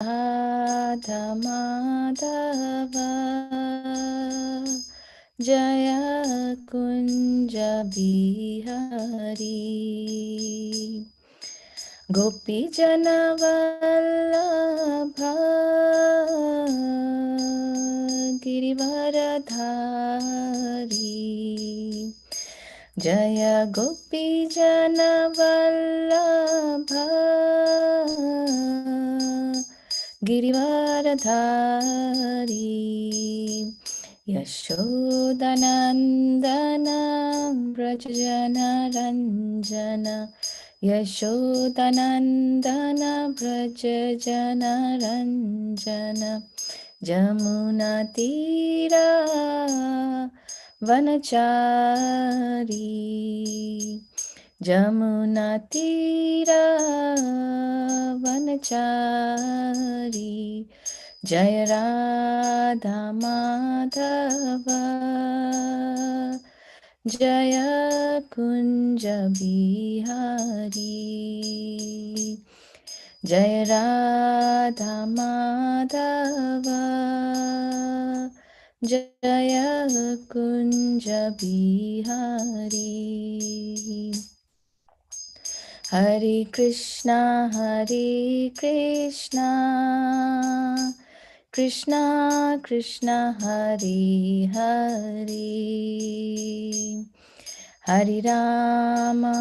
Radha Madhava Jaya Kunja Bihari Gopi Jana Vallabha Girivaradhari Jaya Gopi Jana Vallabha Girivaradhari Yashodanandana Brajana Ranjana Yashodanandana Brajana Ranjana Jamuna Tira Vanachari Jamuna Tira Vanachari Jaya Radha Madhava Jaya Kunja Bihari Jaya Radha Madhava Jaya Kunja Bihari Hare Krishna Krishna Krishna Hare Hare Hare Rama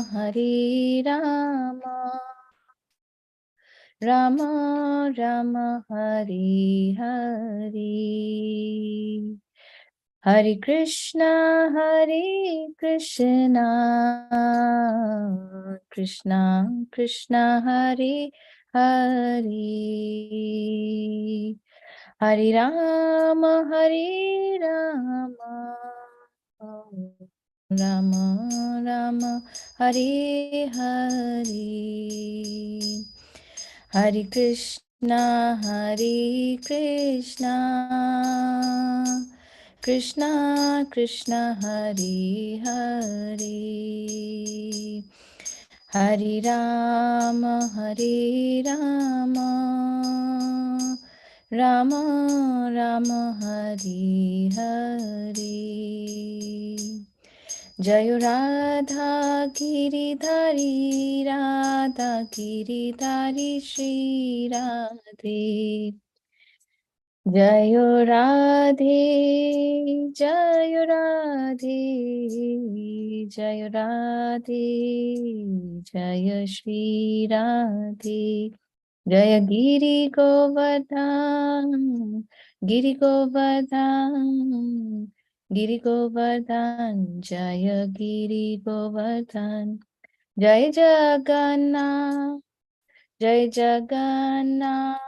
Rama Rama Hare Hare Hare Krishna Krishna Krishna Hare Hare Hare Rama Rama Rama Hare Hare Hare Krishna Krishna Krishna Hare Hare Hare Rama Rama Rama Hare Hare Jai Radha Giridhari Shri Radhe Jayo Radhe, Jayo Radhe, Jayo Radhe, Jaya Shri Radhe, Jaya Giri Govardhan, Giri Govardhan, Giri Govardhan, Jaya Giri Govardhan, Jai Jagannath. Jai Jagannath,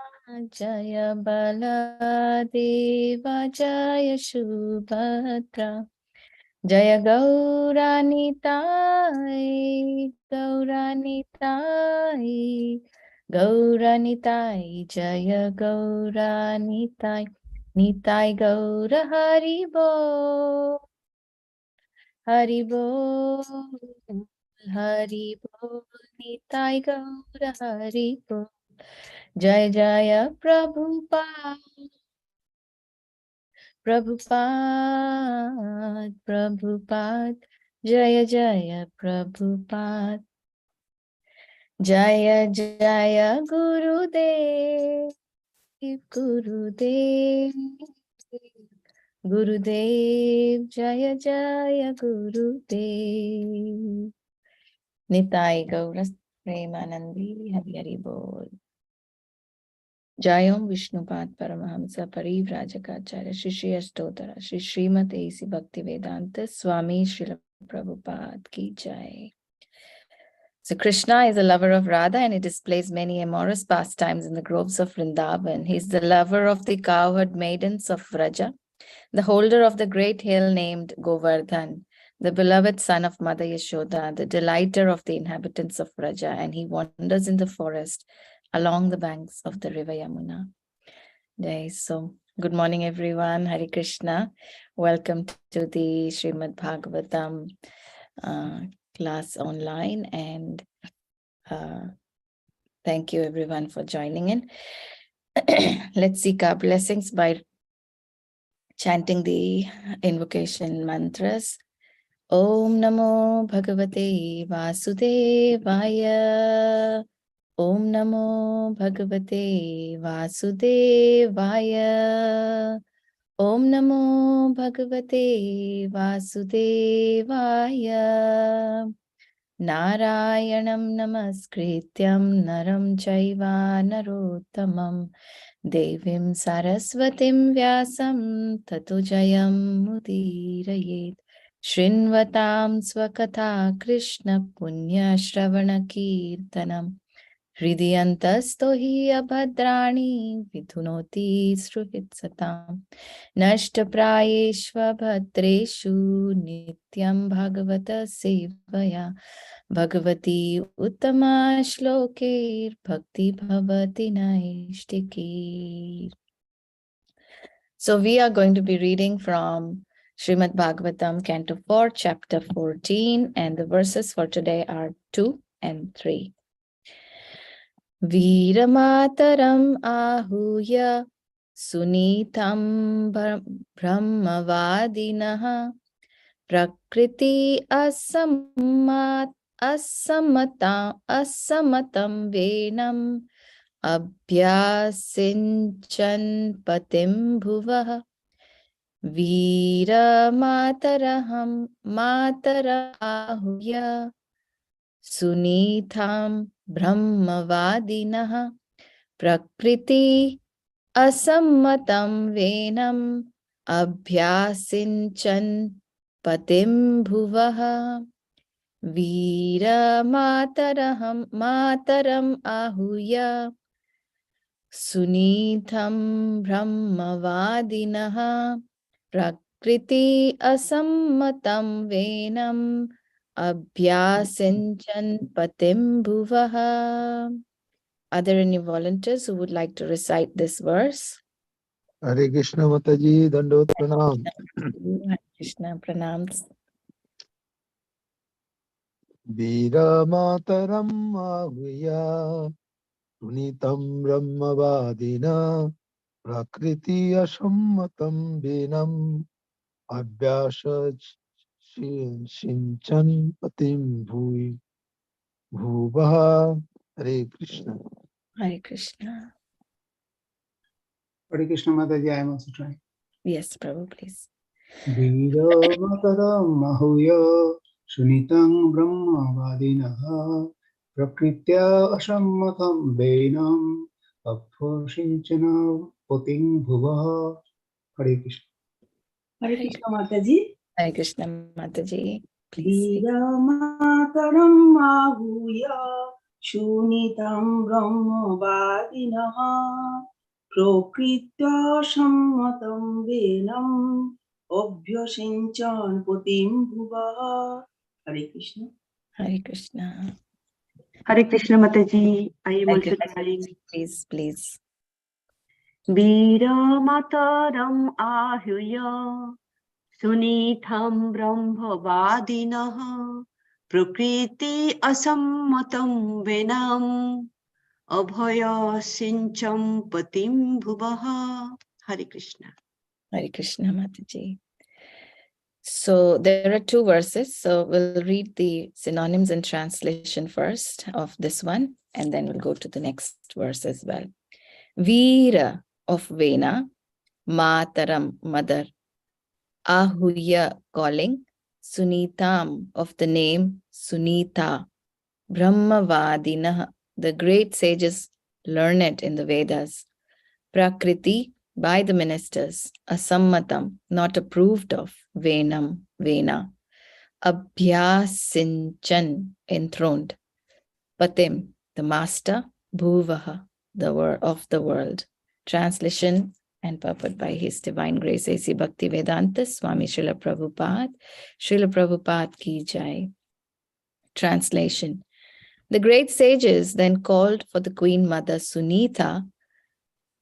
Jaya Baladeva, Jaya Subhadra, Jaya Gauranitai, Gauranitai, Jaya Gauranitai, Nitai Gaura Haribo, Haribo, Haribo, Nitai Gaura Haribo. Jai Jaya Prabhupada Jaya Jaya Prabhupada Jaya Jaya Gurudev Gurudev Gurudev Jaya Jaya Gurudev Nitai Gaura Premanandi Hari Hari Bol Jayom Vishnupad Paramahamsa Parivrajakacarya Shri Astotara Shri Srimate Isi Bhaktivedanta Swami Srila Prabhupada Ki Jai. So Krishna is a lover of Radha and he displays many amorous pastimes in the groves of Vrindavan. He is the lover of the cowherd maidens of Vraja, the holder of the great hill named Govardhan, the beloved son of Mother Yashoda, the delighter of the inhabitants of Vraja, and he wanders in the forest along the banks of the river Yamuna. So, good morning, everyone. Hare Krishna. Welcome to the Srimad Bhagavatam class online, and thank you, everyone, for joining in. Let's seek our blessings by chanting the invocation mantras. Om Namo Bhagavate Vasudevaya. Om Namo Bhagavate Vasudevaya. Om Namo Bhagavate Vasudevaya. Narayanam Namaskrityam Naram Chaiva Narottamam Devim Saraswatim Vyasam Tato Jayam Mudirayet. Shrinvatam Swakatha Krishna Punya Shravana Kirtanam Hridiyantasto hi abhadrani vidhunoti sruhitsatam Nashtaprayeshva bhadreshu nityam bhagavata sevaya Bhagavati uttama shlokir bhakti bhavati naishtikir. So we are going to be reading from Srimad Bhagavatam, Canto 4, Chapter 14, and the verses for today are 2 and 3. Veeramataram ahuya sunitam brahmavadinaha prakriti asamatam venam abhyasinchan patim bhuvaha Veeramataraham matara ahuya Sunitham brahmavadinaha prakriti asammatam venam abhyasinchan patim bhuvaha mataram ahuya sunitham brahmavadinaha prakriti asammatam venam Abhyasanchan patim bhuvaha. Are there any volunteers who would like to recite this verse? Hare Krishna Mataji, Dandot Pranam. Hare Krishna Pranams. Veera Mataram Ahuya Sunitam Brahmavadina Prakriti Asammatam Venam Abhyasa Sinchan Patim Bhuvaha. Hare Krishna. Hare Krishna. Hare Krishna Mataji, I am also trying. Yes, Prabhu, please. Veera Mataram Ahuya Sunitam Brahmavadinaha Prakritya Asammatam Venam Abhoshinchana Poting Bhuvaha. Hare Krishna. Hare Krishna Mataji. Hare Krishna Mataji, please. Veera Mataram Ahuya Shunitam Brahmavadinaha Prokritya Sammatam Venam Abhyasinchan Putim Bhuvaha. Hare Krishna. Hare Krishna. Hare Krishna Mataji, I am Thank also you. trying. Please. Veera Mataram Ahuya Sunitham Brahmavadinaha Prakriti Asammatam Venam Abhaya Sincham Patim Bhuvaha. Hare Krishna. Hare Krishna Mataji. So there are two verses. So we'll read the synonyms and translation first of this one, and then we'll go to the next verse as well. Veera of Vena, Mataram, mother, Ahuya, calling, Sunitam of the name Sunita, Brahmavadinah, the great sages learned in the Vedas, Prakriti, by the ministers, Asammatam, not approved of, Venam, Vena, Abhyasinchan, enthroned, Patim, the master, Bhuvaha, the word of the world. Translation and purport by His Divine Grace A.C. Bhaktivedanta Swami Srila Prabhupada ki jai. Translation. The great sages then called for the Queen Mother Sunita,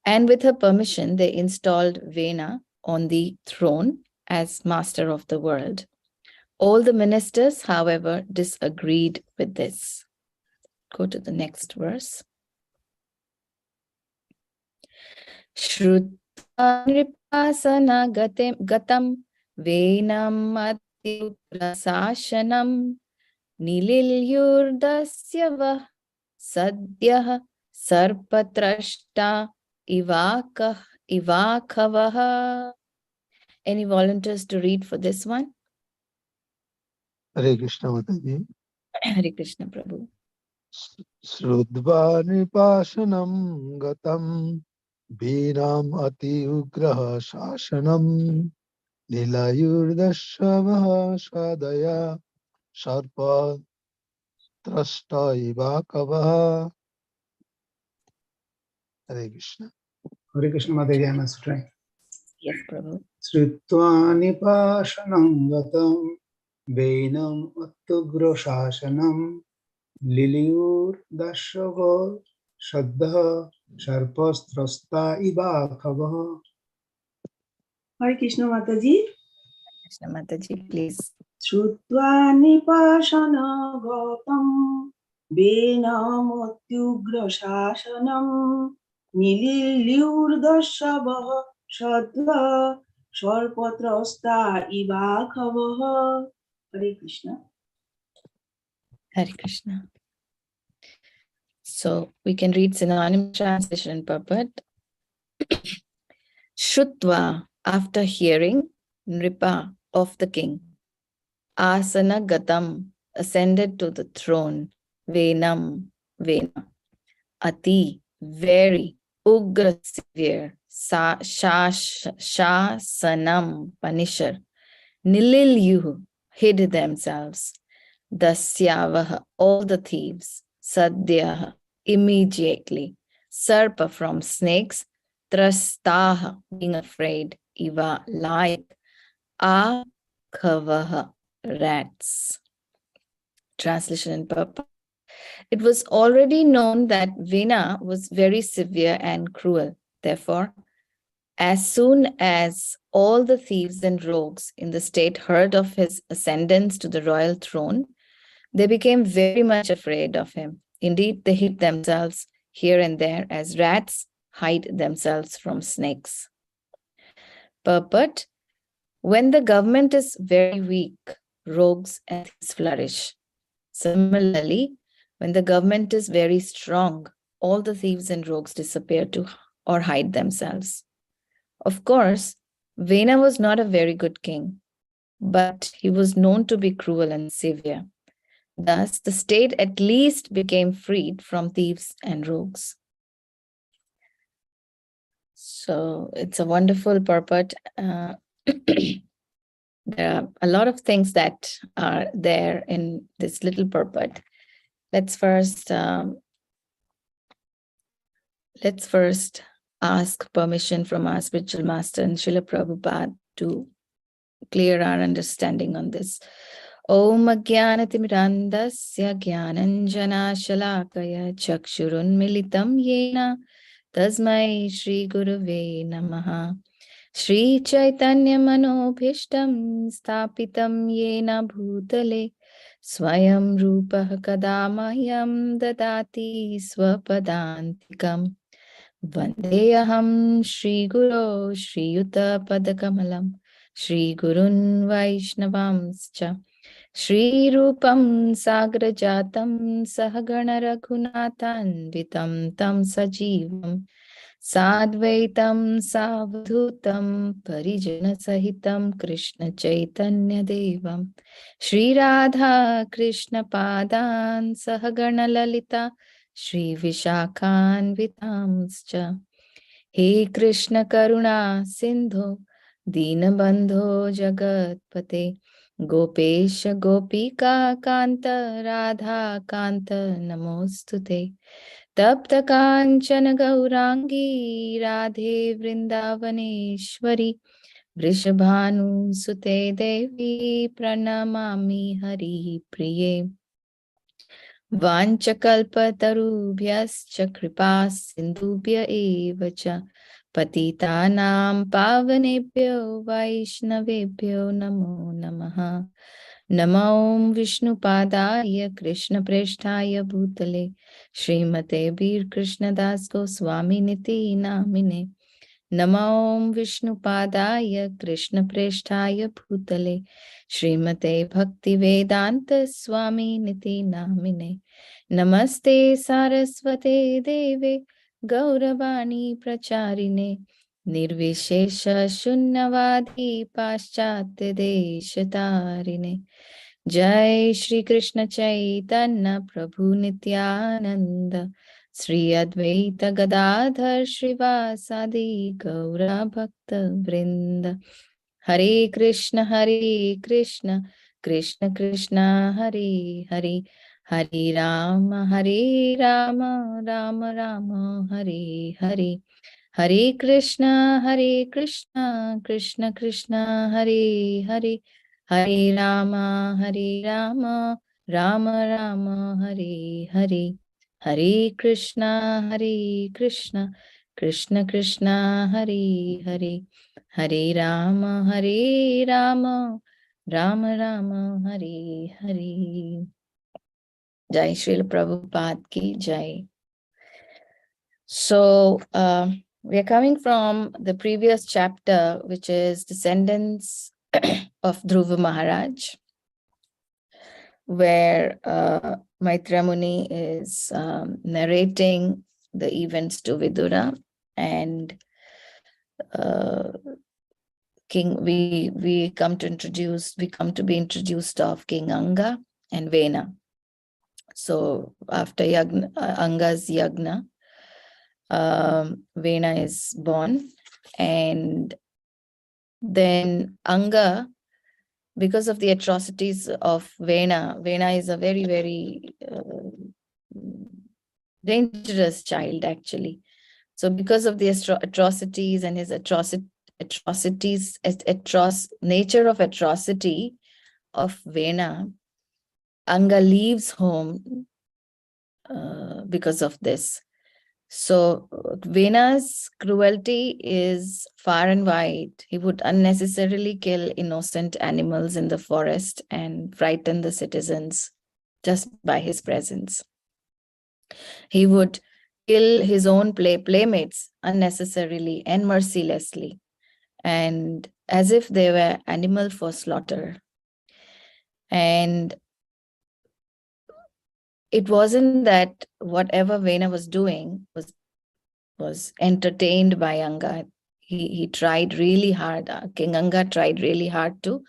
and with her permission, they installed Vena on the throne as master of the world. All the ministers, however, disagreed with this. Go to the next verse. Shrutva nripasana gatam venam atyugrasashanam nililyurdasya vah sadyah sarpatrashta ivakavaha. Any volunteers to read for this one? Hare Krishna Mataji. Hare Krishna Prabhu. Shrudva nipashanam gatam Bhinam ati ugraha shashanam Nilayurdashavaha sadaya Sharpa trashta ivakavaha. Hare Krishna. Hare Krishna Mataji, I must try. Yes, Prabhu. Sritva nipashanam gatam Venam attugra shashanam Liliyur dashava Shraddha Sharpastrasta Ibakavaha. Hare Krishna Mataji. Krishna Mataji, please. Shrutva nipashanagotam venamotyugrashasanam nililyurdashavah shadva sharpatrasta ivakhavah. Hare Krishna. Hare Krishna. So we can read synonymous translation, purport. Shrutva, after hearing, Nripa, of the king. Asana gatam, ascended to the throne. Venam, Vena. Ati, very. Ugra, severe. Shasanam, punisher. Nililyuh, hid themselves. Dasyavaha, all the thieves. Sadhyaha, immediately. Sarpa, from snakes. Trastaha, being afraid. Iva, like. Akavaha, rats. Translation and purpose. It was already known that Vena was very severe and cruel. Therefore, as soon as all the thieves and rogues in the state heard of his ascendance to the royal throne, they became very much afraid of him. Indeed, they hid themselves here and there as rats hide themselves from snakes. Purport: when the government is very weak, rogues and thieves flourish. Similarly, when the government is very strong, all the thieves and rogues disappear or hide themselves. Of course, Vena was not a very good king, but he was known to be cruel and severe. Thus, the state at least became freed from thieves and rogues. So it's a wonderful purport. There are a lot of things that are there in this little purport. Let's first ask permission from our spiritual master and Srila Prabhupada to clear our understanding on this. Om Ajnanatimidandasya Jnananjana Shalakaya Chakshurun Militam Yena Tasmai Shri Gurave Namaha. Shri Chaitanya Manobhishtam Stapitam Yena Bhutale Swayam Rupa Kadamahyam Dadati Swapadantikam Vandeyaham Shri Guru Shri Yuta Padakamalam Shri Gurun Vaishnavamscha Shri Rupam Sagrajatam Sahagana Raghunathan Vitam Tam Sajivam Sadvaitam Savadhutam Parijana Sahitam Krishna Chaitanya Devam Shri Radha Krishna Padan Sahagana Lalita Shri Vishakhan Vitamscha. He Krishna Karuna Sindhu Dinabandho Jagatpate Gopesha Gopika Kanta Radha Kanta Namostute Tapta Kanchana Gaurangi Radhe Vrindavaneshwari Vrishabhanu Sute Devi Pranamami Hari Priye Vanchakalpatarubhyascha kripa sindhubhya evacha patitanam pavanebhyo vaishnavebhyo namo namaha. Namo Vishnupadaya Krishna Presthaya Bhutale Srimate Bir Krishna Das Goswami Niti Namine Namo Vishnupadaya Krishna Presthaya Bhutale Srimate Bhaktivedanta Swami Niti Namine Namaste Saraswate Deve Gauravani Pracharine Nirvishesha Shunyavadi Paschatya Deshatarine Jai Shri Krishna Chaitanya Prabhu Nityananda Sri Advaita Gadadhar Srivasadi Gaura Bhakta Vrinda Hare Krishna Krishna Krishna Hare Hare Hare Rama Rama Rama Hare Hare Hare Krishna Krishna Krishna Hare Hare Hare Rama Rama Rama Hare Hare Hare Krishna Krishna Krishna Hare Hare Hare Rama Rama Rama Hare Hare. Jai Srila Prabhupada ki Jai. So we are coming from the previous chapter, which is Descendants of Dhruva Maharaj, where Maitra Muni is narrating the events to Vidura, and we come to be introduced of King Anga and Vena. So after Anga's Yagna, Vena is born, and then Anga, because of the atrocities of Vena is a very, very dangerous child, actually. So because of the atrocities and his nature of atrocity of Vena, Anga leaves home because of this. So Vena's cruelty is far and wide. He would unnecessarily kill innocent animals in the forest and frighten the citizens just by his presence. He would kill his own playmates unnecessarily and mercilessly, and as if they were animal for slaughter. And it wasn't that whatever Vena was doing was entertained by Anga. He tried really hard. King Anga tried really hard to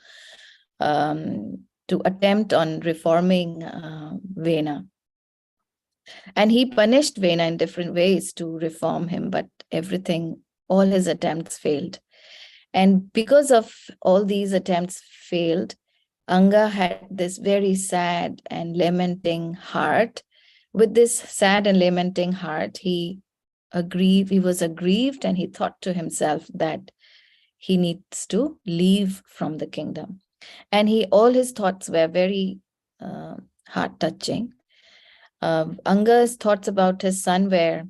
attempt on reforming Vena. And he punished Vena in different ways to reform him, but all his attempts failed. And because of all these attempts failed, Anga had this very sad and lamenting heart. With this sad and lamenting heart, he was aggrieved, and he thought to himself that he needs to leave from the kingdom. And all his thoughts were very heart-touching. Anga's thoughts about his son were,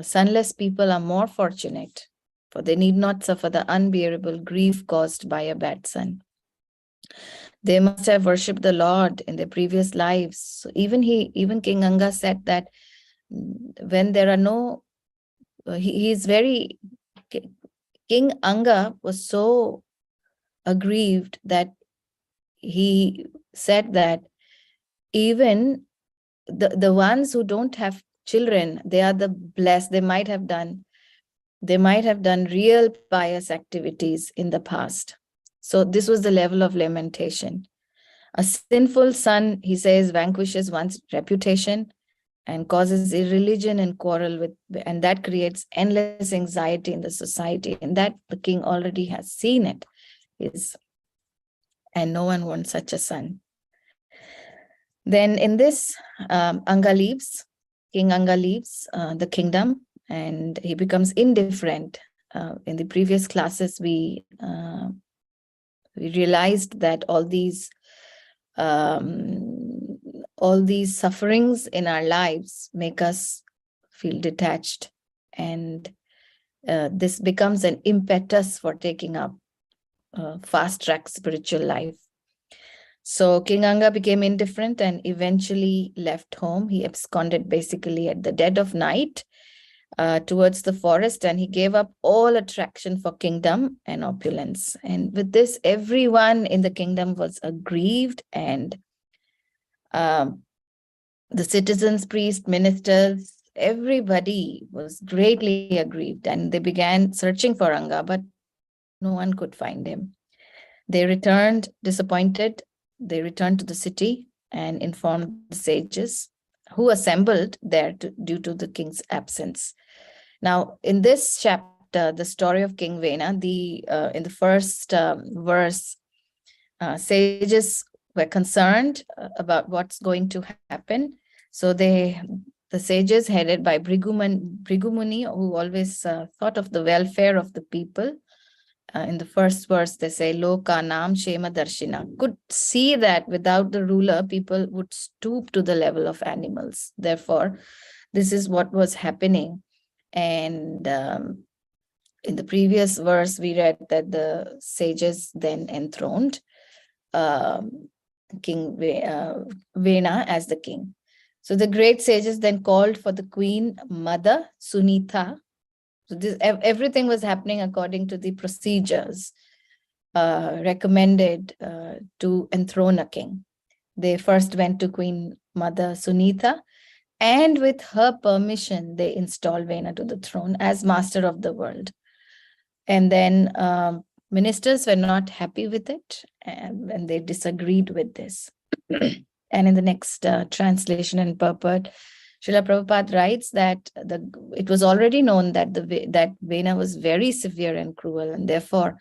sonless people are more fortunate, for they need not suffer the unbearable grief caused by a bad son. They must have worshipped the Lord in their previous lives. So even King Anga said that when there are no, King Anga was so aggrieved that he said that even the ones who don't have children, they are the blessed. They might have done real pious activities in the past. So this was the level of lamentation. A sinful son, he says, vanquishes one's reputation and causes irreligion and quarrel and that creates endless anxiety in the society. And that the king already has seen it. And no one wants such a son. Then in this, King Anga leaves the kingdom, and he becomes indifferent. In the previous classes, we realized that all these sufferings in our lives make us feel detached, and this becomes an impetus for taking up fast-track spiritual life. So King Anga became indifferent and eventually left home. He absconded basically at the dead of night towards the forest, and he gave up all attraction for kingdom and opulence. And with this, everyone in the kingdom was aggrieved, and the citizens, priests, ministers, everybody was greatly aggrieved, and they began searching for Anga, but no one could find him. They returned disappointed. They returned to the city and informed the sages, who assembled there due to the king's absence. Now, in this chapter, the story of King Vena, in the first verse, sages were concerned about what's going to happen. So the sages headed by Bhrigumuni, who always thought of the welfare of the people. In the first verse, they say, Loka Nam Shema Darshina, could see that without the ruler, people would stoop to the level of animals. Therefore, this is what was happening. And in the previous verse, we read that the sages then enthroned King Vena as the king. So the great sages then called for the queen mother, Sunitha. So this, everything was happening according to the procedures recommended to enthrone a king. They first went to Queen Mother Sunitha, and with her permission, they installed Vena to the throne as master of the world. And then ministers were not happy with it, and they disagreed with this. And in the next translation and purport, Srila Prabhupada writes that it was already known that that Vena was very severe and cruel, and therefore,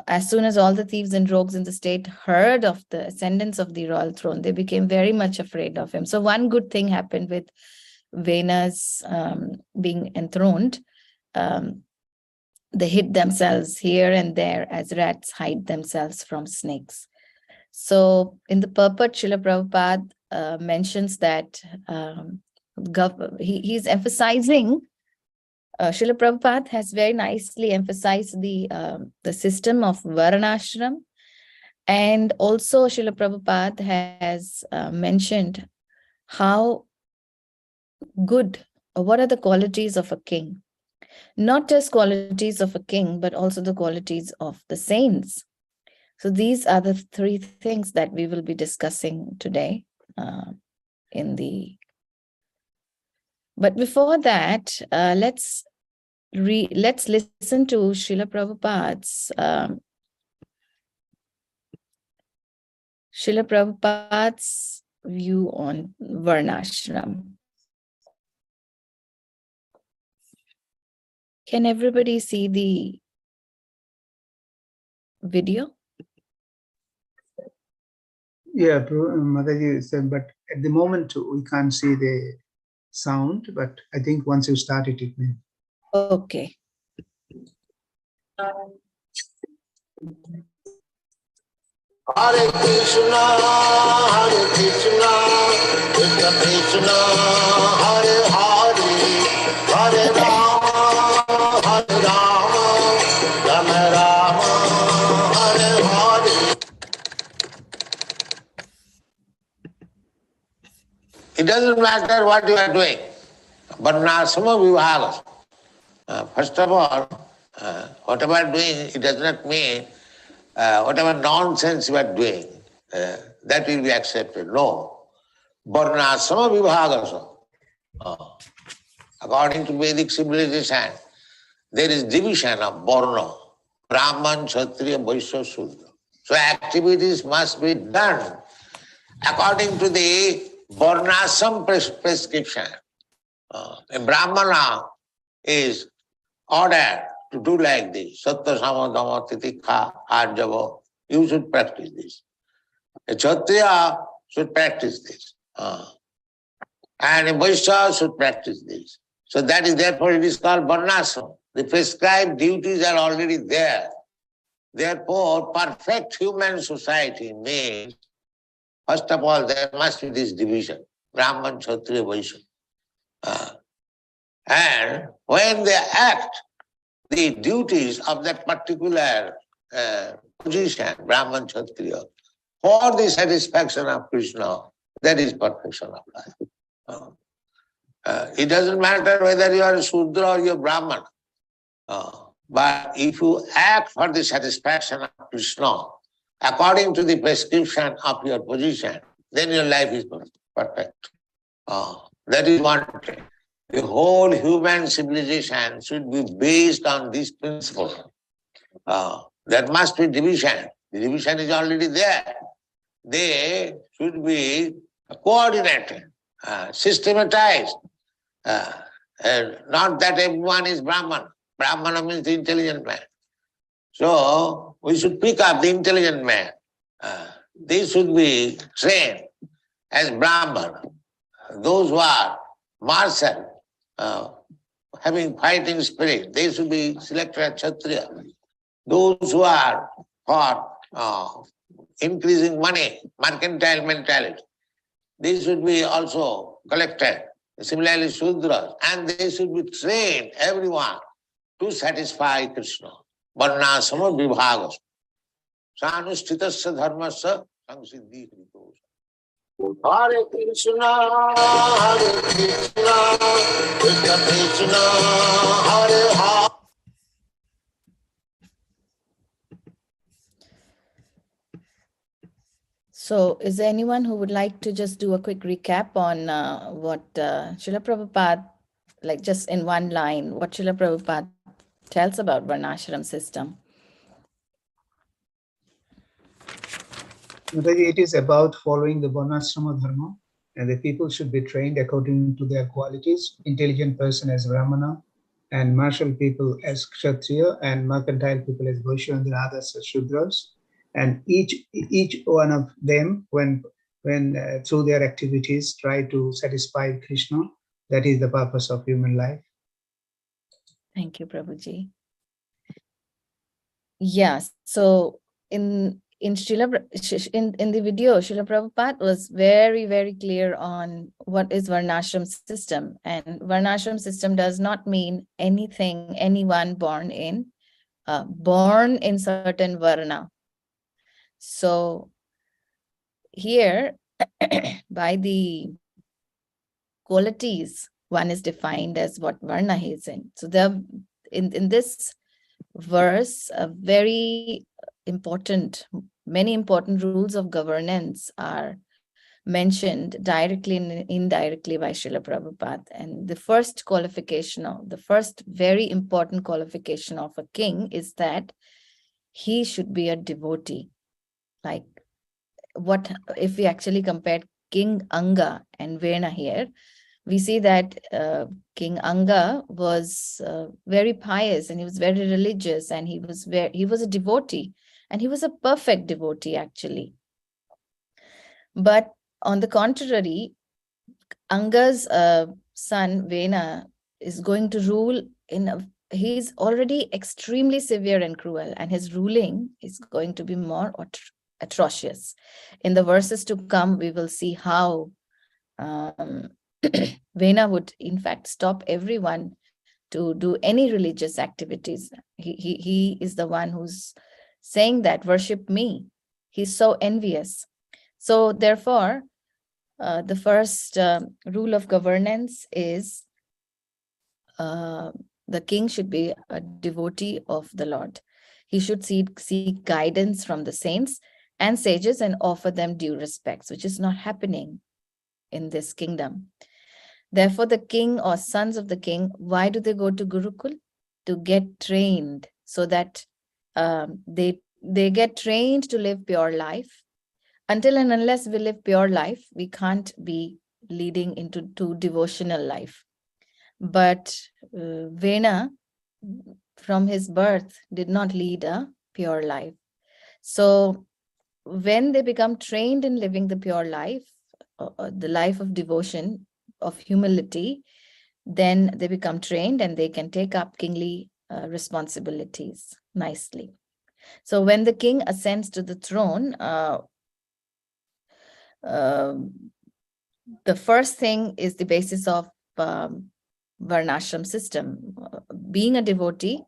as soon as all the thieves and rogues in the state heard of the ascendance of the royal throne, they became very much afraid of him. So one good thing happened with Vena's being enthroned. They hid themselves here and there as rats hide themselves from snakes. So in the purport, Srila Prabhupada mentions that he's emphasizing, Srila Prabhupada has very nicely emphasized the system of Varnashram, and also Srila Prabhupada has mentioned how good, or what are the qualities of a king. Not just qualities of a king, but also the qualities of the saints. So these are the three things that we will be discussing today But before that, let's listen to Srila Prabhupada's view on Varnashram. Can everybody see the video? Yeah, Mataji said, but at the moment we can't see the sound, but I think once you start it, it may. Okay. Hare Krishna, Krishna Krishna, Hare Hare, Hare Rama, Rama Rama, Hare Hare. It doesn't matter what you are doing, but Varnashrama Vibhaga. First of all, whatever doing, it does not mean whatever nonsense you are doing, that will be accepted. No. Varnashrama Vibhaga. According to Vedic civilization, there is division of Varna, Brahman, Kshatriya, Vaishya, Shudra. So activities must be done according to the Varnashram prescription. A Brahmana is ordered to do like this. Sattva, Sama, Dhamma, Titikha, Arjava. You should practice this. A Kshatriya should practice this. And a Vaishya should practice this. So that is, therefore it is called Varnashram. The prescribed duties are already there. Therefore, perfect human society means, first of all, there must be this division, Brahman, Kshatriya, Vaishya. And when they act the duties of that particular position, Brahman, Kshatriya, for the satisfaction of Krishna, that is perfection of life. It doesn't matter whether you are a Shudra or you are Brahman. But if you act for the satisfaction of Krishna, according to the prescription of your position, then your life is perfect. That is wanted. The whole human civilization should be based on this principle. There must be division. The division is already there. They should be coordinated, systematized. And not that everyone is Brahman. Brahmana means the intelligent man. So we should pick up the intelligent man. They should be trained as Brahman. Those who are martial, having fighting spirit, they should be selected as Kshatriya. Those who are for increasing money, mercantile mentality, they should be also collected. Similarly, Shudras, and they should be trained, everyone, to satisfy Krishna. Varnasama vibhagas. Sanusthitasya dharmasya samsiddhi kritos. Hare Krishna, Krishna Krishna, Hare Hare. So is there anyone who would like to just do a quick recap on what Srila Prabhupada, like just in one line, what Srila Prabhupada tells about Varnashram system? It is about following the Varnashrama Dharma, and the people should be trained according to their qualities. Intelligent person as Brahmana, and martial people as Kshatriya, and mercantile people as Vaishya, and the others as Shudras. And each one of them, when through their activities, try to satisfy Krishna. That is the purpose of human life. Thank you, Prabhuji. Yes, so in the video, Srila Prabhupada was very, very clear on what is Varnashram system. And Varnashram system does not mean anyone born in certain Varna. So here, by the qualities, one is defined as what Varna he is in. So in this verse, many important rules of governance are mentioned directly and indirectly by Srila Prabhupada. And the first very important qualification of a king is that he should be a devotee. Like what if we actually compared King Anga and Vena here, we see that King Anga was very pious and he was very religious, and he was a devotee, and he was a perfect devotee actually. But on the contrary, Anga's son Vena is going to rule he's already extremely severe and cruel, and his ruling is going to be more atrocious. In the verses to come, we will see how Vena would in fact stop everyone to do any religious activities. He is the one who's saying that, worship me. He's so envious. So therefore, the first rule of governance is the king should be a devotee of the Lord. He should seek guidance from the saints and sages and offer them due respects, which is not happening in this kingdom. Therefore, the king or sons of the king, why do they go to Gurukul? To get trained, so that they get trained to live pure life. Until and unless we live pure life, we can't be leading into devotional life. But Vena, from his birth, did not lead a pure life. So when they become trained in living the pure life, the life of devotion, of humility, then they become trained and they can take up kingly responsibilities nicely. So when the king ascends to the throne, the first thing is the basis of Varnashram system. Being a devotee,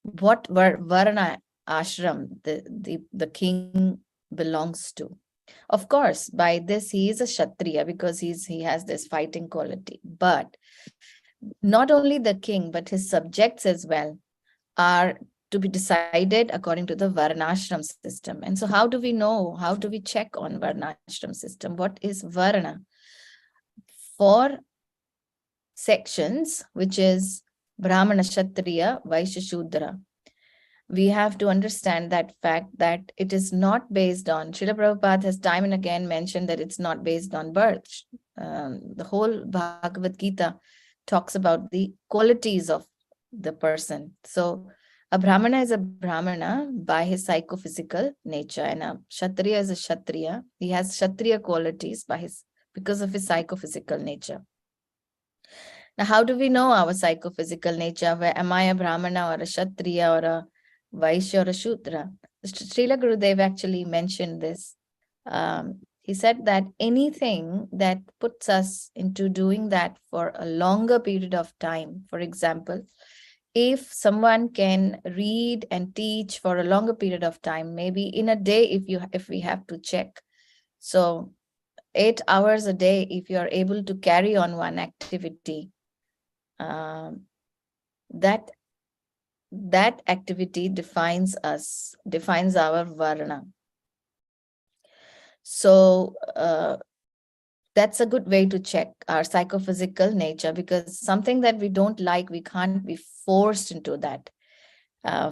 what Varna ashram the king belongs to. Of course, by this he is a Kshatriya because he has this fighting quality. But not only the king, but his subjects as well are to be decided according to the Varnashram system. And so how do we know? How do we check on Varnashram system? What is Varna? For sections, which is Brahmana, Kshatriya, Vaishya, Shudra, we have to understand that fact that it is not based on, Srila Prabhupada has time and again mentioned that it's not based on birth. The whole Bhagavad Gita talks about the qualities of the person. So a Brahmana is a Brahmana by his psychophysical nature, and a Kshatriya is a Kshatriya. He has Kshatriya qualities because of his psychophysical nature. Now, how do we know our psychophysical nature? Where am I a Brahmana or a Kshatriya or a Vaishya or a Shudra? Srila Gurudev actually mentioned this. He said that anything that puts us into doing that for a longer period of time, for example, if someone can read and teach for a longer period of time, maybe in a day, if we have to check, so 8 hours a day, if you are able to carry on one activity, that activity defines us, defines our Varna. So that's a good way to check our psychophysical nature, because something that we don't like, we can't be forced into that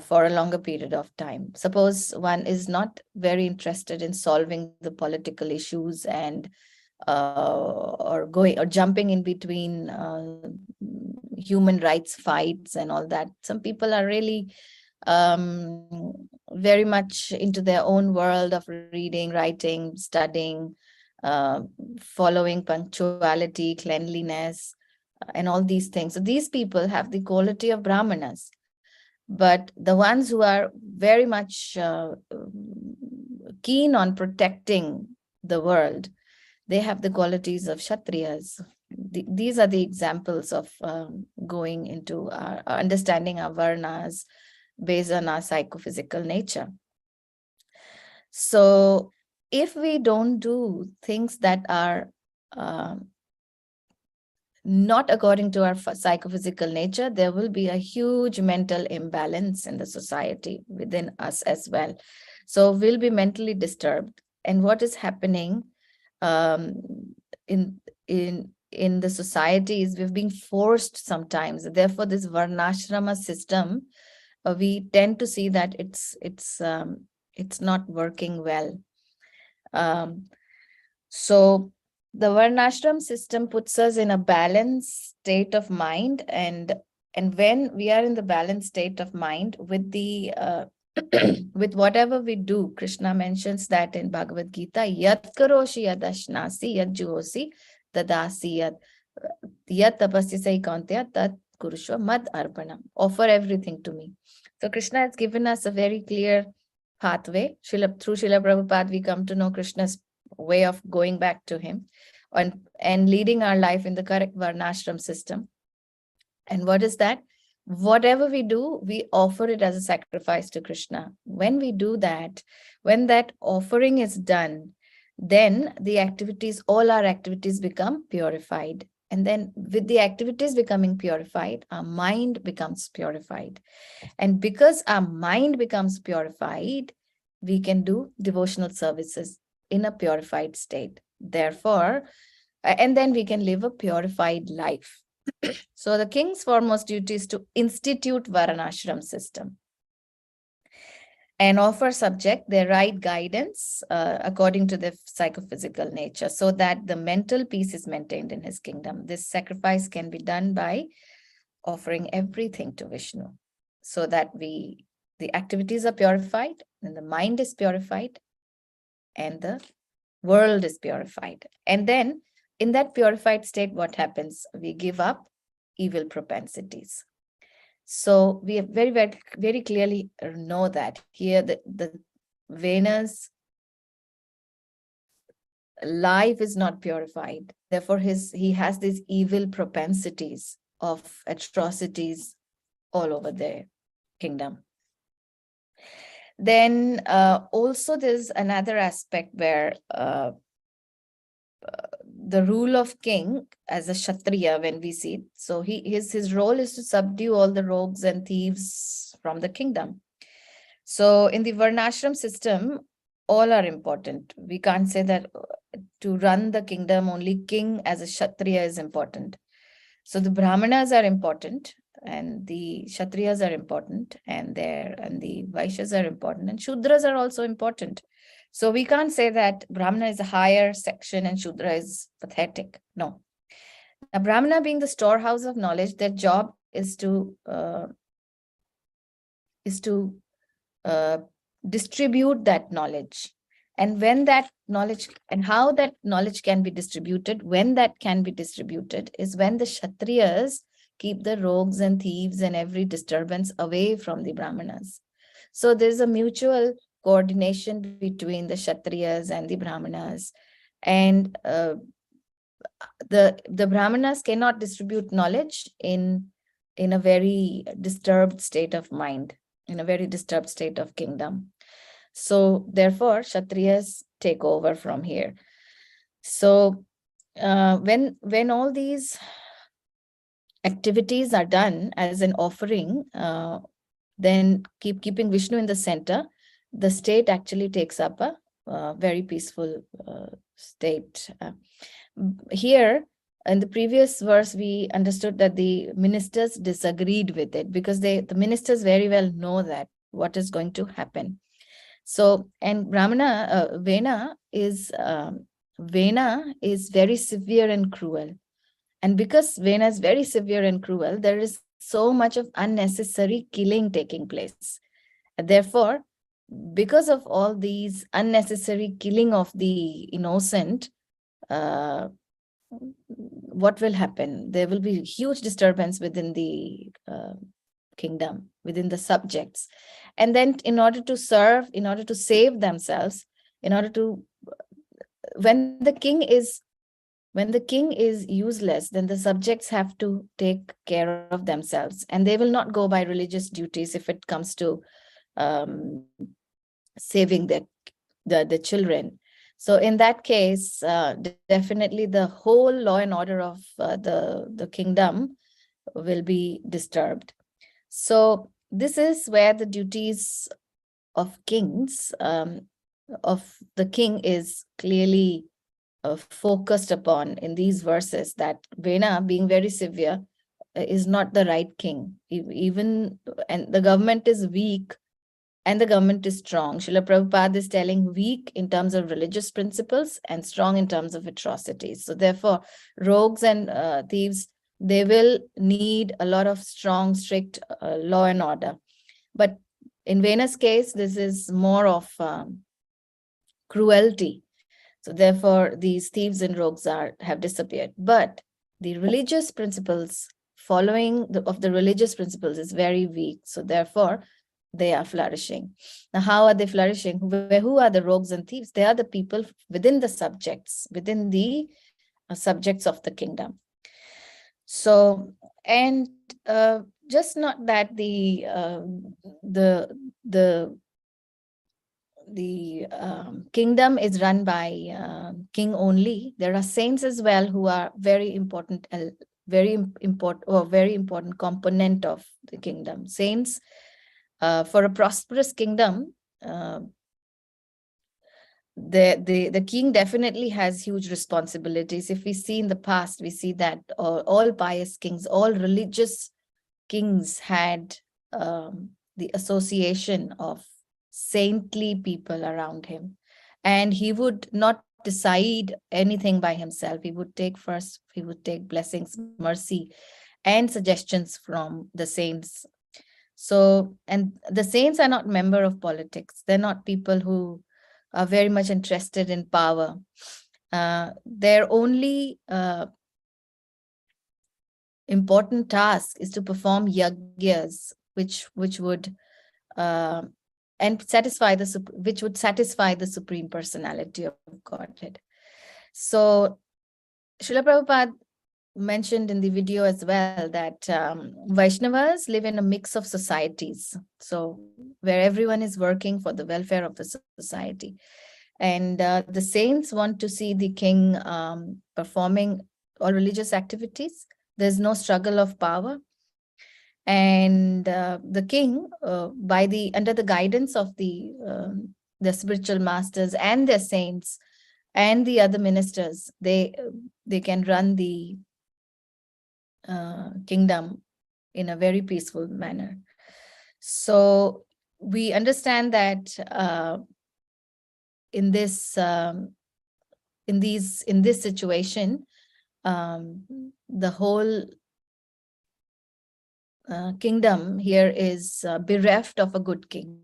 for a longer period of time. Suppose one is not very interested in solving the political issues and or jumping in between human rights fights and all that. Some people are really very much into their own world of reading, writing, studying, following punctuality, cleanliness, and all these things. So these people have the quality of Brahmanas. But the ones who are very much keen on protecting the world, they have the qualities of Kshatriyas. These are the examples of going into our understanding our Varnas based on our psychophysical nature. So if we don't do things that are not according to our psychophysical nature, there will be a huge mental imbalance in the society within us as well. So we'll be mentally disturbed. And what is happening in the society is we've been forced sometimes. Therefore, this Varnashrama system, we tend to see that it's not working well. So the Varnashram system puts us in a balanced state of mind, and when we are in the balanced state of mind with the with whatever we do, Krishna mentions that in Bhagavad Gita, yat karoshi yad ashnasi yad juhosi dadasi yat tapasya sai kauntya tat kurushva mad arpanam. Offer everything to me. So Krishna has given us a very clear pathway. Through Srila Prabhupada, we come to know Krishna's way of going back to him and leading our life in the correct Varnashram system. And what is that? Whatever we do, we offer it as a sacrifice to Krishna. When we do that, when that offering is done, then the activities, all our activities become purified. And then with the activities becoming purified, our mind becomes purified. And because our mind becomes purified, we can do devotional services in a purified state. Therefore, and then we can live a purified life. So the king's foremost duty is to institute Varnashram system and offer subject their right guidance according to their psychophysical nature, so that the mental peace is maintained in his kingdom. This sacrifice can be done by offering everything to Vishnu, so that the activities are purified, and the mind is purified, and the world is purified. And then in that purified state, what happens? We give up evil propensities. So we have very, very, very clearly know that here the Vena's life is not purified. Therefore, he has these evil propensities of atrocities all over their kingdom. Then also there's another aspect where the rule of king as a Kshatriya when we see it. So his role is to subdue all the rogues and thieves from the kingdom. So in the Varnashram system, all are important. We can't say that to run the kingdom, only king as a Kshatriya is important. So the Brahmanas are important, and the Kshatriyas are important, and the Vaishyas are important, and Shudras are also important. So we can't say that Brahmana is a higher section and Shudra is pathetic. No. Now, Brahmana being the storehouse of knowledge, their job is to distribute that knowledge. And when that knowledge, and how that knowledge can be distributed, when that can be distributed, is when the Kshatriyas keep the rogues and thieves and every disturbance away from the Brahmanas. So there's a mutual coordination between the Kshatriyas and the Brahmanas. And the Brahmanas cannot distribute knowledge in a very disturbed state of mind, in a very disturbed state of kingdom. So therefore, Kshatriyas take over from here. So when all these activities are done as an offering, then keeping Vishnu in the center, the state actually takes up a very peaceful state. Here, in the previous verse, we understood that the ministers disagreed with it because the ministers very well know that what is going to happen. So, and Vena is very severe and cruel. And because Vena is very severe and cruel, there is so much of unnecessary killing taking place. And therefore, because of all these unnecessary killing of the innocent, what will happen? There will be huge disturbance within the kingdom, within the subjects. And then in order to serve, in order to save themselves, in order to, when the king is useless, then the subjects have to take care of themselves, and they will not go by religious duties if it comes to saving the children. So in that case, definitely the whole law and order of the kingdom will be disturbed. So this is where the duties of kings, of the king, is clearly focused upon in these verses, that Vena, being very severe, is not the right king. And the government is weak and the government is strong. Srila Prabhupada is telling weak in terms of religious principles and strong in terms of atrocities. So therefore, rogues and thieves, they will need a lot of strong, strict law and order. But in Vena's case, this is more of cruelty. So therefore, these thieves and rogues have disappeared. But the religious principles, following of the religious principles, is very weak. So therefore, they are flourishing. Now, how are they flourishing? Who are the rogues and thieves? They are the people within the subjects, within the subjects of the kingdom. So, and just not that the kingdom is run by king only. There are saints as well who are very important component of the kingdom. Saints, for a prosperous kingdom, the king definitely has huge responsibilities. If we see in the past, we see that all pious kings, all religious kings had the association of saintly people around him, and he would not decide anything by himself. He would take blessings, mercy, and suggestions from the saints. So, and the saints are not member of politics. They're not people who are very much interested in power. Their only important task is to perform yagyas, which would satisfy the Supreme Personality of Godhead. So Srila Prabhupada mentioned in the video as well that Vaishnavas live in a mix of societies, so where everyone is working for the welfare of the society. And the saints want to see the king performing all religious activities. There's no struggle of power. And the king, under the guidance of the spiritual masters and their saints and the other ministers, they can run the kingdom in a very peaceful manner. So we understand that in this situation, the whole kingdom here is bereft of a good king.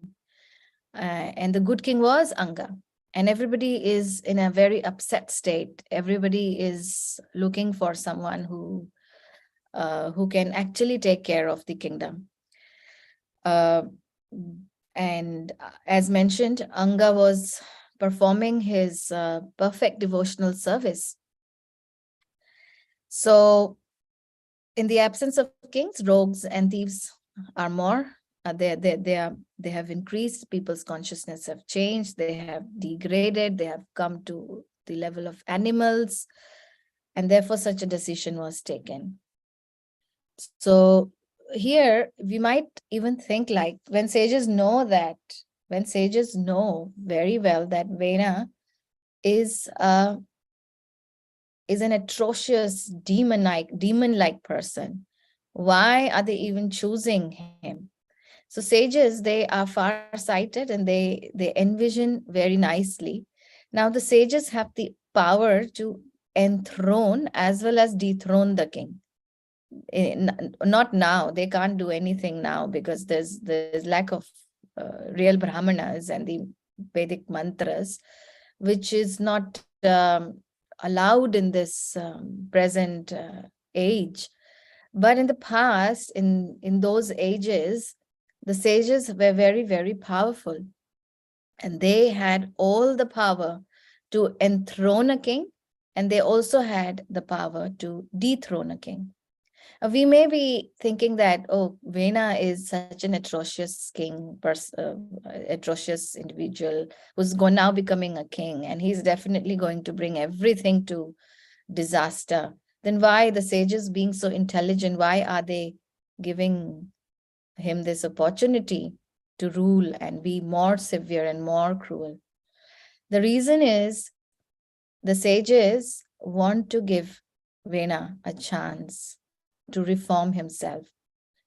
And the good king was Anga. And everybody is in a very upset state. Everybody is looking for someone who can actually take care of the kingdom. And as mentioned, Anga was performing his perfect devotional service. So in the absence of kings, rogues and thieves are more. They have increased. People's consciousness have changed. They have degraded. They have come to the level of animals, and therefore such a decision was taken. So here we might even think, like, when sages know very well that Vena is an atrocious demon-like person, why are they even choosing him? So sages, they are far-sighted and they envision very nicely. Now the sages have the power to enthrone as well as dethrone the king. Not now, they can't do anything now because there's lack of real brahmanas and the Vedic mantras, which is not allowed in this present age. But in the past, in those ages, the sages were very, very powerful, and they had all the power to enthrone a king, and they also had the power to dethrone a king. We may be thinking that, oh, Vena is such an atrocious atrocious individual who's now becoming a king, and he's definitely going to bring everything to disaster. Then why the sages, being so intelligent, why are they giving him this opportunity to rule and be more severe and more cruel? The reason is the sages want to give Vena a chance to reform himself.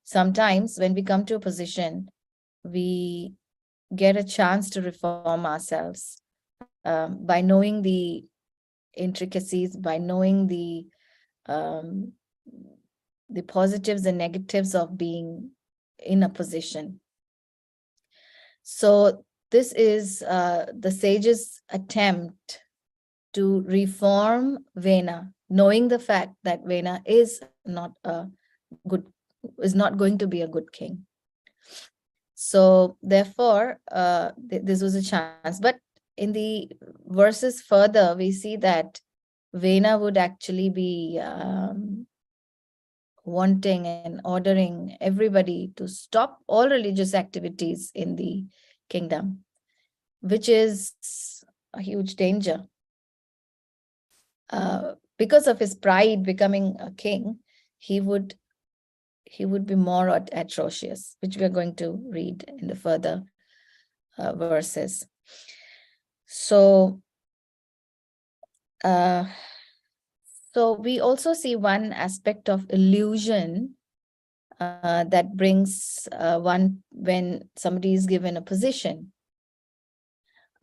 Sometimes when we come to a position, we get a chance to reform ourselves by knowing the intricacies, by knowing the positives and negatives of being in a position. So this is the sages' attempt to reform Vena, knowing the fact that Vena is not going to be a good king. So therefore, this was a chance. But in the verses further, we see that Vena would actually be wanting and ordering everybody to stop all religious activities in the kingdom, which is a huge danger. Because of his pride becoming a king, he would be more atrocious, which we are going to read in the further verses. So we also see one aspect of illusion that brings one when somebody is given a position.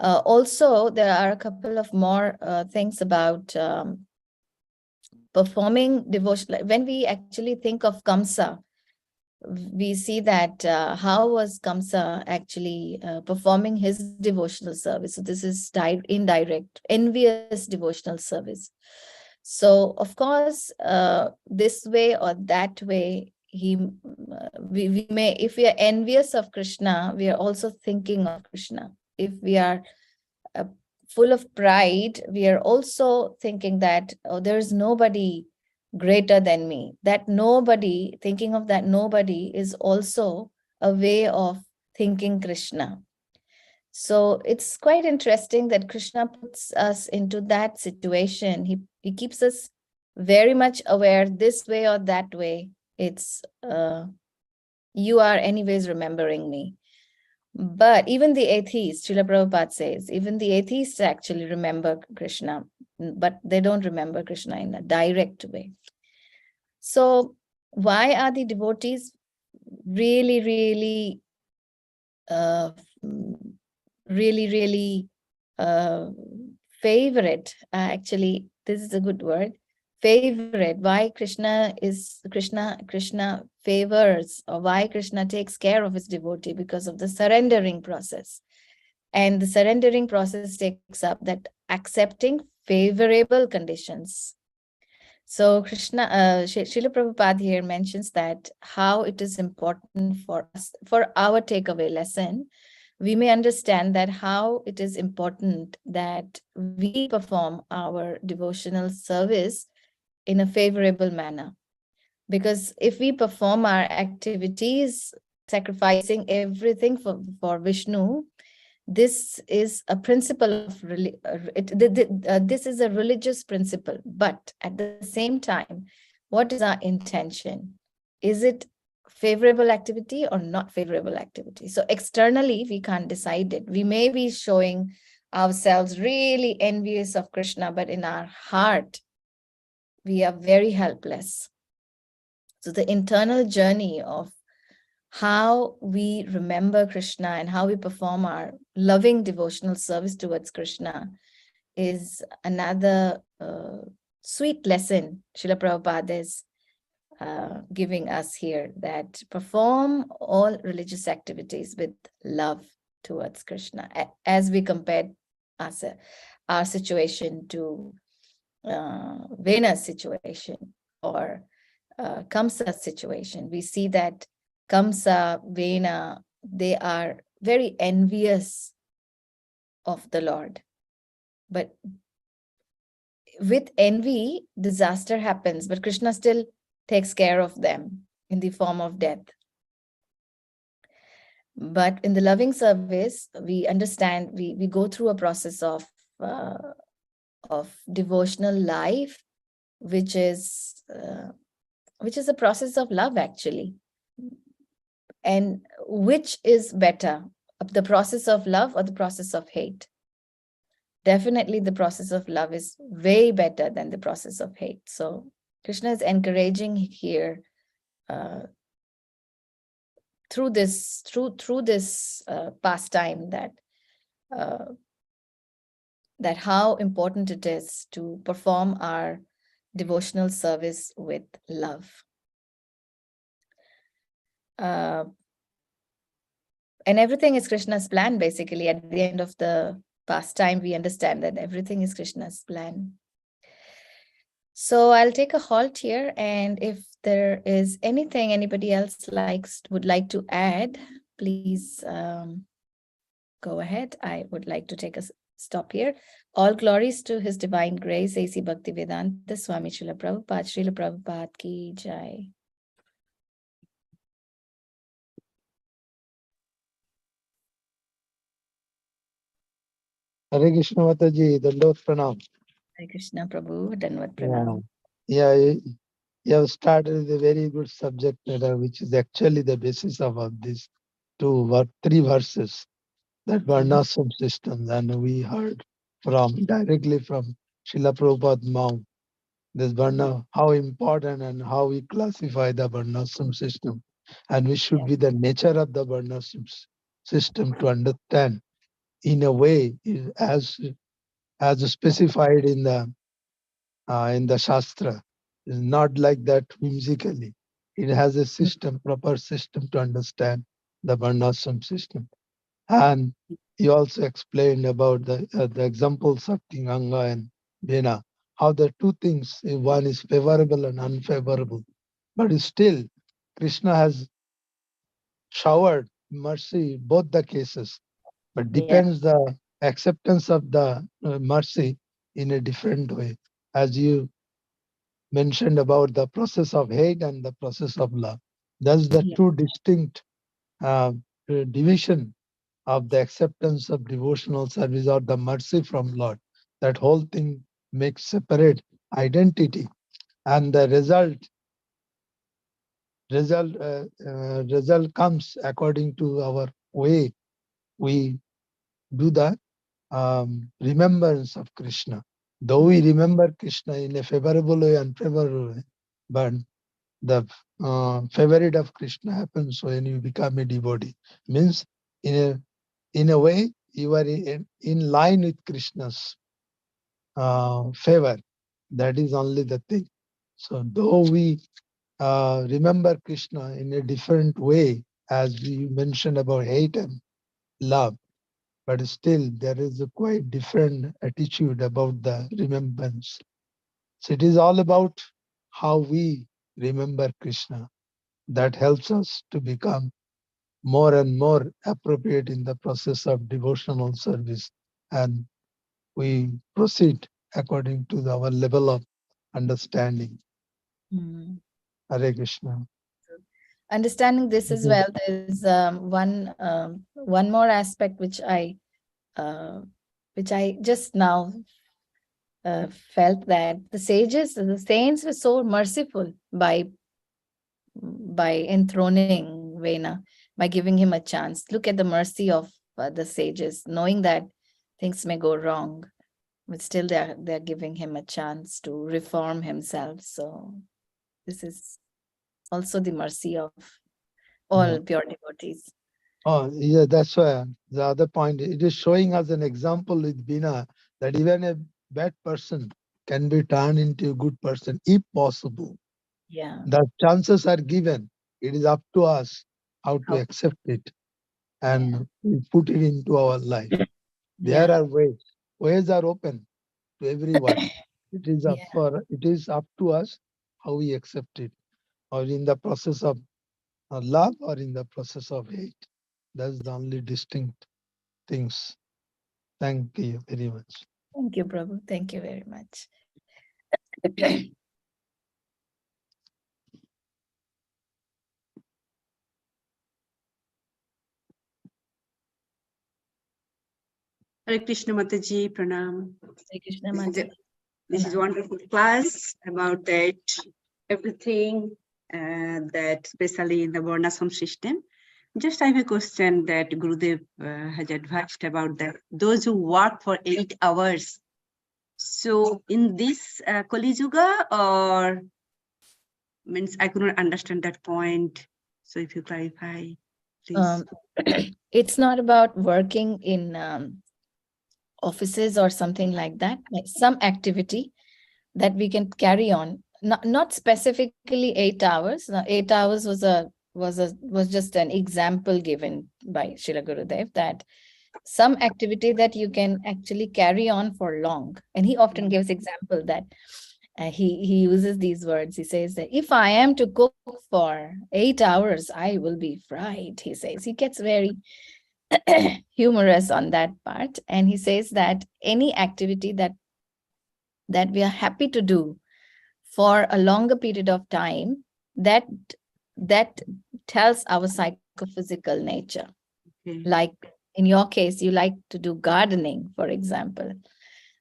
Also, there are a couple of more things about performing devotion. When we actually think of Kamsa, we see that how was Kamsa actually performing his devotional service. So this is indirect, envious devotional service. So of course, this way or that way, we may, if we are envious of Krishna, we are also thinking of Krishna. If we are full of pride, we are also thinking that, oh, there is nobody greater than me. That nobody, thinking of that nobody, is also a way of thinking Krishna. So it's quite interesting that Krishna puts us into that situation. He keeps us very much aware this way or that way. It's you are anyways remembering me. But even the atheists, Srila Prabhupada says, even the atheists actually remember Krishna, but they don't remember Krishna in a direct way. So why are the devotees really, really, really favorite? Actually, this is a good word. Favorite. Why Krishna favors, or why Krishna takes care of his devotee? Because of the surrendering process. And the surrendering process takes up that accepting favorable conditions. So Krishna, Srila Prabhupada here mentions that how it is important for us, for our takeaway lesson, we may understand that how it is important that we perform our devotional service in a favorable manner. Because if we perform our activities, sacrificing everything for Vishnu, this is a principle of this is a religious principle. But at the same time, what is our intention? Is it favorable activity or not favorable activity? So externally, we can't decide it. We may be showing ourselves really envious of Krishna, but in our heart, we are very helpless. So the internal journey of how we remember Krishna and how we perform our loving devotional service towards Krishna is another sweet lesson Srila Prabhupada is giving us here, that perform all religious activities with love towards Krishna, as we compare our situation to Vena's situation or Kamsa's situation. We see that Kamsa, Vena, they are very envious of the Lord. But with envy, disaster happens, but Krishna still takes care of them in the form of death. But in the loving service, we understand, we go through a process of devotional life, which is a process of love, actually. And which is better, the process of love or the process of hate? Definitely the process of love is way better than the process of hate. So Krishna is encouraging here through this pastime that how important it is to perform our devotional service with love. And everything is Krishna's plan, basically. At the end of the pastime, we understand that everything is Krishna's plan. So I'll take a halt here, and if there is anything anybody else would like to add, please go ahead. I would like to take a stop here. All glories to His Divine Grace, A.C. Bhaktivedanta Swami Srila Prabhupada ki jai. Hare Krishna Mataji, Dandot Pranam. Hare Krishna Prabhu, Danvat Pranam. Yeah, you have started with a very good subject matter, which is actually the basis of all these three verses, that Varnasam system. And we heard directly from Srila Prabhupada mouth, this Varna, how important and how we classify the Varnasam system. And we should be the nature of the Varnasam system to understand in a way as specified in the Shastra. It's not like that whimsically. It has a system, proper system to understand the Varnasam system. And he also explained about the examples of King Anga and Vena, how the two things, one is favorable and unfavorable. But still, Krishna has showered mercy both the cases, but depends the acceptance of the mercy in a different way. As you mentioned about the process of hate and the process of love. That's the two distinct division of the acceptance of devotional service or the mercy from Lord. That whole thing makes separate identity, and the result comes according to our way we do the remembrance of Krishna. Though we remember Krishna in a favorable way, unfavorable way, but the favorite of Krishna happens when you become a devotee. Means in a way you are in line with Krishna's favor. That is only the thing. So though we remember Krishna in a different way, as we mentioned about hate and love, but still there is a quite different attitude about the remembrance. So it is all about how we remember Krishna. That helps us to become more and more appropriate in the process of devotional service, and we proceed according to our level of understanding. Mm. Hare Krishna. Understanding this as Mhm. well, there is one more aspect which I just now felt, that the saints were so merciful by enthroning Vena, by giving him a chance. Look at the mercy of the sages, knowing that things may go wrong, but still they're giving him a chance to reform himself. So this is also the mercy of all Yeah. pure devotees. Oh, yeah, that's why the other point, it is showing us an example with Bina that even a bad person can be turned into a good person if possible. Yeah. The chances are given. It is up to us how to How- accept it and we put it into our life. There Yeah. are ways. Ways are open to everyone. It is up Yeah. to us how we accept it, or in the process of love or in the process of hate. That's the only distinct things. Thank you very much. Thank you, Prabhu. Thank you very much. Hare Krishna Mataji, Pranam. Hare Krishna This is, Mataji. this is Pranam. wonderful class about that everything that especially in the Varnashram system. Just I have a question that Gurudev has advised about that those who work for 8 hours. So in this Kali Yuga, or means I could not understand that point. So if you clarify, please. It's not about working in offices or something like that. Like some activity that we can carry on, not specifically 8 hours. Now, 8 hours was just an example given by Srila Gurudev, that some activity that you can actually carry on for long. And he often gives example that he uses these words. He says that if I am to cook for 8 hours, I will be fried. He says, he gets very humorous on that part, and he says that any activity that we are happy to do for a longer period of time, that tells our psychophysical nature. Okay. Like in your case, you like to do gardening, for example.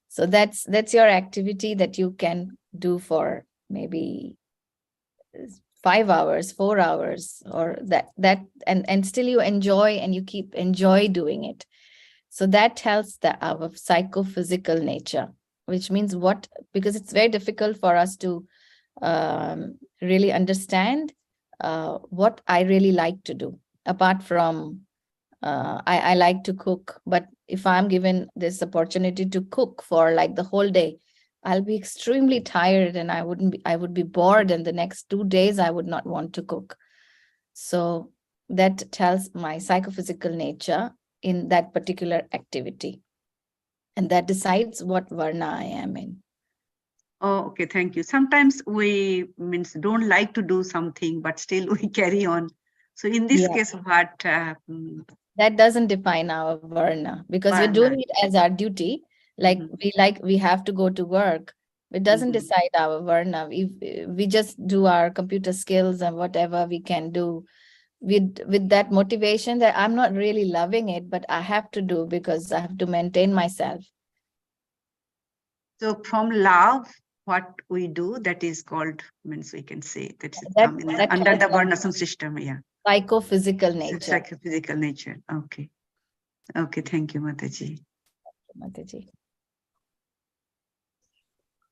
So that's your activity that you can do for maybe 5 hours, 4 hours, or that and still you enjoy, and you keep enjoy doing it. So that tells our psychophysical nature, which means what, because it's very difficult for us to really understand what I really like to do, apart from I like to cook. But if I'm given this opportunity to cook for like the whole day, I'll be extremely tired, and I would be bored, and the next 2 days I would not want to cook. So that tells my psychophysical nature in that particular activity, and that decides what varna I am in. Oh, okay, thank you. Sometimes we means don't like to do something, but still we carry on. So in this case, what? That doesn't define our varna, because we're Varna. doing it as our duty. Like we have to go to work. It doesn't decide our varna. We just do our computer skills and whatever we can do with that motivation that I'm not really loving it, but I have to do because I have to maintain myself. So from love, what we do, that is called, means we can say that is That, under the Varnasam system, yeah. Psychophysical It's nature. psychophysical nature. Okay. Okay, thank you, Mataji. Mataji.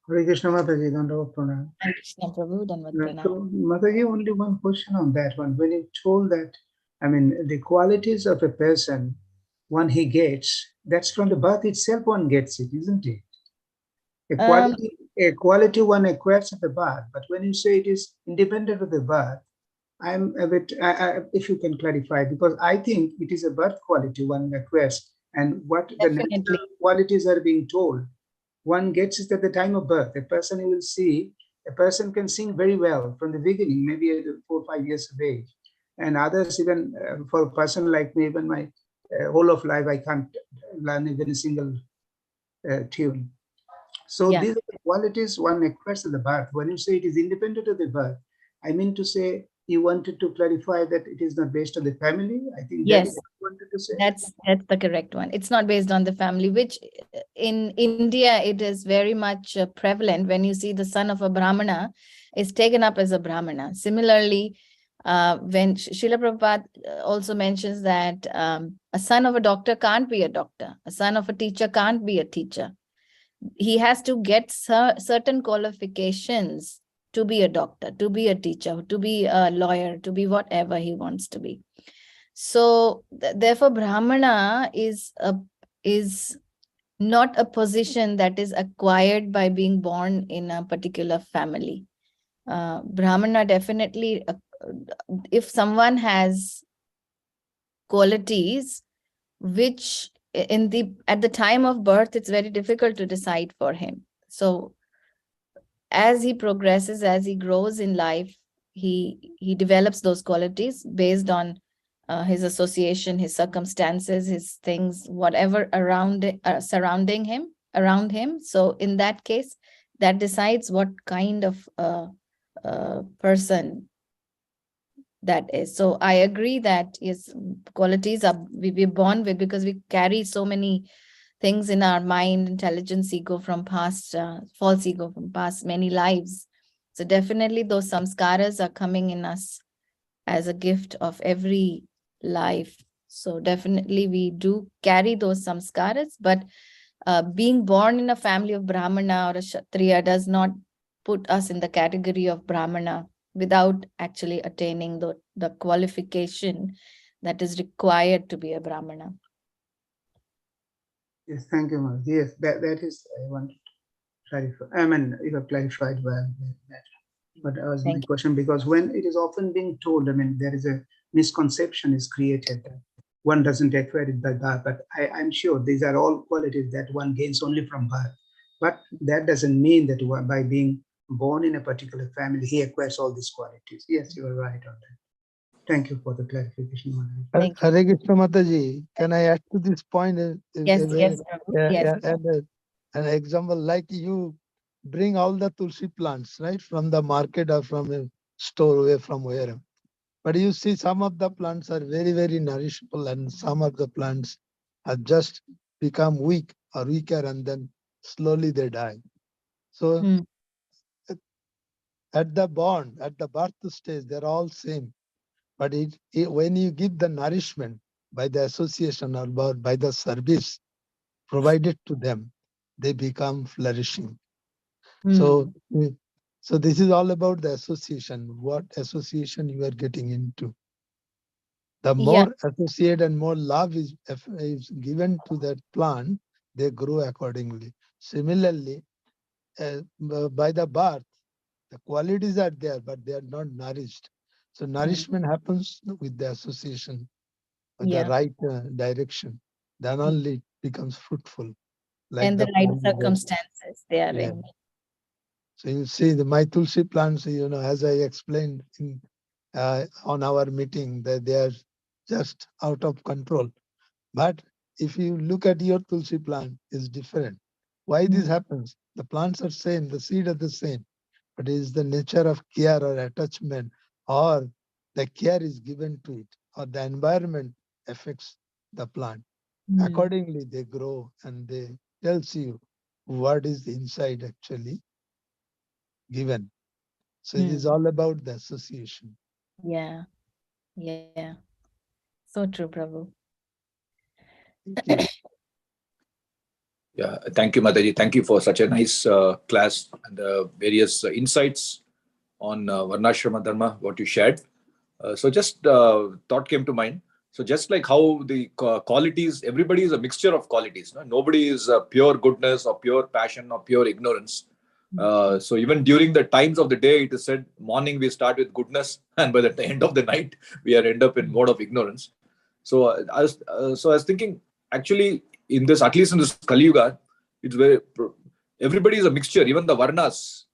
Hare Krishna Mataji, Dandavat Pranam. Hare Krishna Prabhu, Dandavat Pranam. So, Mataji, only one question on that one. When you told that, I mean, the qualities of a person, one he gets, that's from the birth itself one gets it, isn't it? A quality one acquires at the birth, but when you say it is independent of the birth, I'm a bit, if you can clarify, because I think it is a birth quality one acquires, and what the natural qualities are being told, one gets it at the time of birth. A person you will see, a person can sing very well from the beginning, maybe at 4 or 5 years of age. And others, even for a person like me, even my whole of life, I can't learn even a single tune. So these are the qualities one acquires at the birth. When you say it is independent of the birth, I mean to say you wanted to clarify that it is not based on the family. I think that is what you wanted to say. That's the correct one. It's not based on the family, which in India it is very much prevalent. When you see the son of a Brahmana is taken up as a Brahmana. Similarly, when Srila Prabhupada also mentions that a son of a doctor can't be a doctor, a son of a teacher can't be a teacher. He has to get certain qualifications to be a doctor, to be a teacher, to be a lawyer, to be whatever he wants to be. So therefore, Brahmana is not a position that is acquired by being born in a particular family. Brahmana definitely, if someone has qualities which at the time of birth, it's very difficult to decide for him. So as he progresses, as he grows in life, he develops those qualities based on his association, his circumstances, his things, whatever surrounding him, around him. So in that case, that decides what kind of person that is. So I agree that yes, qualities are we're born with, because we carry so many things in our mind, intelligence, ego from past, false ego from past many lives. So definitely those samskaras are coming in us as a gift of every life. So definitely we do carry those samskaras, but being born in a family of Brahmana or a Kshatriya does not put us in the category of Brahmana without actually attaining the qualification that is required to be a Brahmana. Yes, thank you, Mother. Yes, that is, I want to clarify. I mean, you have clarified well that. But that was my question, because when it is often being told, I mean, there is a misconception is created that one doesn't acquire it by birth, but I'm sure these are all qualities that one gains only from birth. But that doesn't mean that by being born in a particular family, he acquires all these qualities. Yes, you are right on that. Thank you for the clarification. Hare Krishna Mataji, can I add to this point? Yes. An example, like you bring all the tulsi plants, right, from the market or from a store away from wherever. But you see some of the plants are very, very nourishable, and some of the plants have just become weak or weaker, and then slowly they die. So at the birth stage, they're all same. But when you give the nourishment by the association or by the service provided to them, they become flourishing. So this is all about the association, what association you are getting into. The more associate and more love is given to that plant, they grow accordingly. Similarly, by the birth, the qualities are there, but they are not nourished. So nourishment happens with the association, with the right direction. Then only it becomes fruitful. Like and the right circumstances they are in. So you see my tulsi plants, as I explained on our meeting, that they are just out of control. But if you look at your tulsi plant, it's different. Why this happens? The plants are same, the seed are the same, but it is the nature of care or attachment or the care is given to it, or the environment affects the plant. Mm. Accordingly, they grow, and they tells you what is inside actually given. So it is all about the association. Yeah. Yeah. So true, Prabhu. Thank you. Yeah, thank you, Mataji. Thank you for such a nice class and various insights on Varnashrama Dharma, what you shared. So just thought came to mind. So just like how the qualities, everybody is a mixture of qualities. No? Nobody is pure goodness or pure passion or pure ignorance. So even during the times of the day, it is said morning we start with goodness, and by the end of the night we are end up in mode of ignorance. So I was thinking, actually, in this, at least in this Kali Yuga, it's very, everybody is a mixture. Even the Varnas,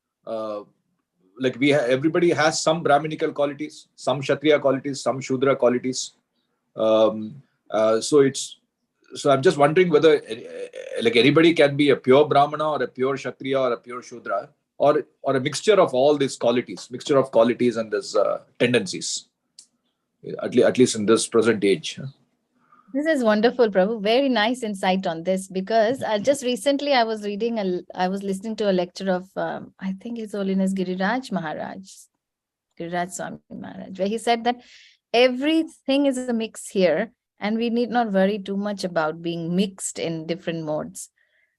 like everybody has some Brahminical qualities, some Kshatriya qualities, some Shudra qualities. So I'm just wondering whether like anybody can be a pure Brahmana or a pure Kshatriya or a pure Shudra, or a mixture of all these qualities, and these tendencies, at least in this present age. This is wonderful, Prabhu. Very nice insight on this, because just recently I was listening to a lecture of, I think His Holiness Giriraj Maharaj, Giriraj Swami Maharaj, where he said that everything is a mix here, and we need not worry too much about being mixed in different modes,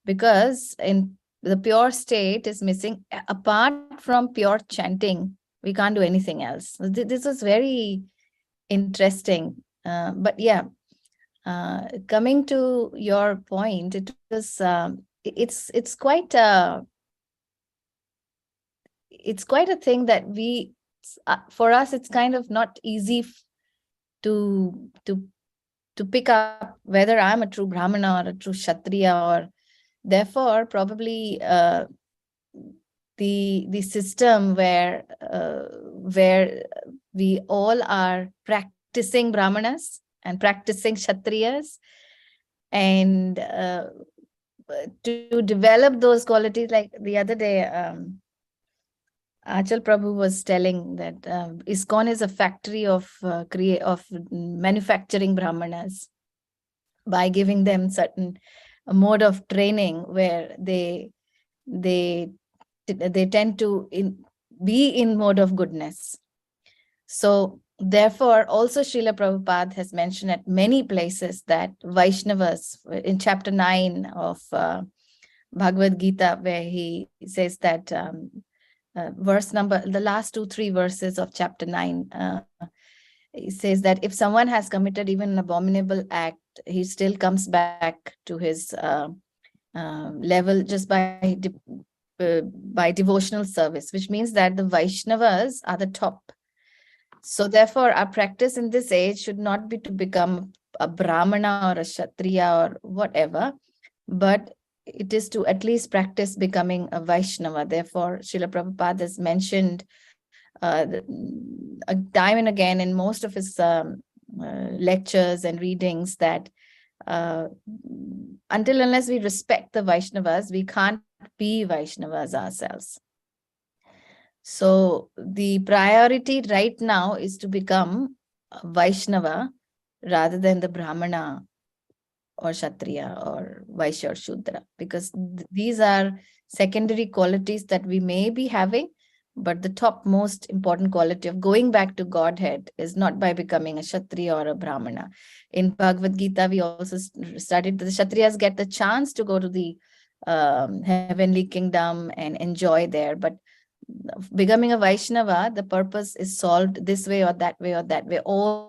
because in the pure state is missing. Apart from pure chanting, we can't do anything else. This was very interesting. But yeah, coming to your point, it was it's quite a thing that we, for us, it's kind of not easy to pick up whether I'm a true Brahmana or a true Kshatriya, or therefore probably the system where we all are practicing Brahmanas and practicing Kshatriyas, and to develop those qualities. Like the other day, Achal Prabhu was telling that ISKCON is a factory of manufacturing Brahmanas by giving them certain mode of training where they tend to be in mode of goodness. So therefore, also Srila Prabhupada has mentioned at many places that Vaishnavas, in chapter 9 of Bhagavad Gita, where he says that the last 2-3 verses of chapter 9, he says that if someone has committed even an abominable act, he still comes back to his level just by devotional service, which means that the Vaishnavas are the top. So therefore, our practice in this age should not be to become a Brahmana or a Kshatriya or whatever, but it is to at least practice becoming a Vaishnava. Therefore, Srila Prabhupada has mentioned time and again in most of his lectures and readings that until unless we respect the Vaishnavas, we can't be Vaishnavas ourselves. So the priority right now is to become a Vaishnava rather than the Brahmana or Kshatriya or Vaishya or Shudra, because these are secondary qualities that we may be having, but the top most important quality of going back to Godhead is not by becoming a Kshatriya or a Brahmana. In Bhagavad Gita, we also studied that the Kshatriyas get the chance to go to the heavenly kingdom and enjoy there, but becoming a Vaishnava, the purpose is solved this way or that way or that way.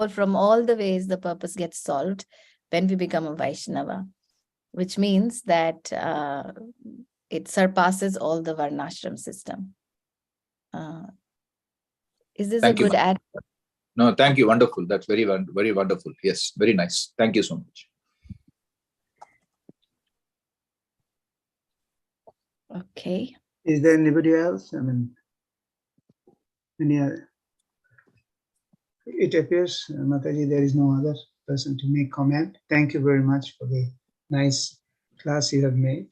From all the ways, the purpose gets solved when we become a Vaishnava, which means that it surpasses all the Varnashram system. Is this a good add? No, thank you. Wonderful. That's very, very wonderful. Yes, very nice. Thank you so much. Okay. Is there anybody else? I mean, any other? It appears, Mataji, there is no other person to make comment. Thank you very much for the nice class you have made,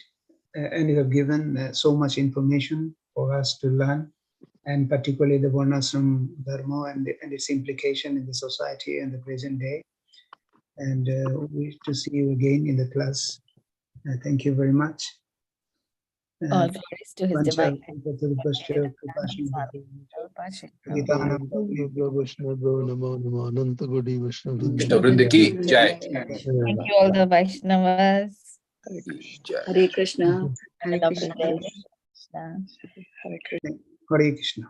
and you have given so much information for us to learn and particularly the Varnashram Dharma and its implication in the society and the present day. And we wish to see you again in the class. Thank you very much. All glories to His divine. Vishnu Vrinda ki jai. Thank you all the Vaishnavas. Hare Krishna. Hare Krishna. Krishna. Hare Krishna.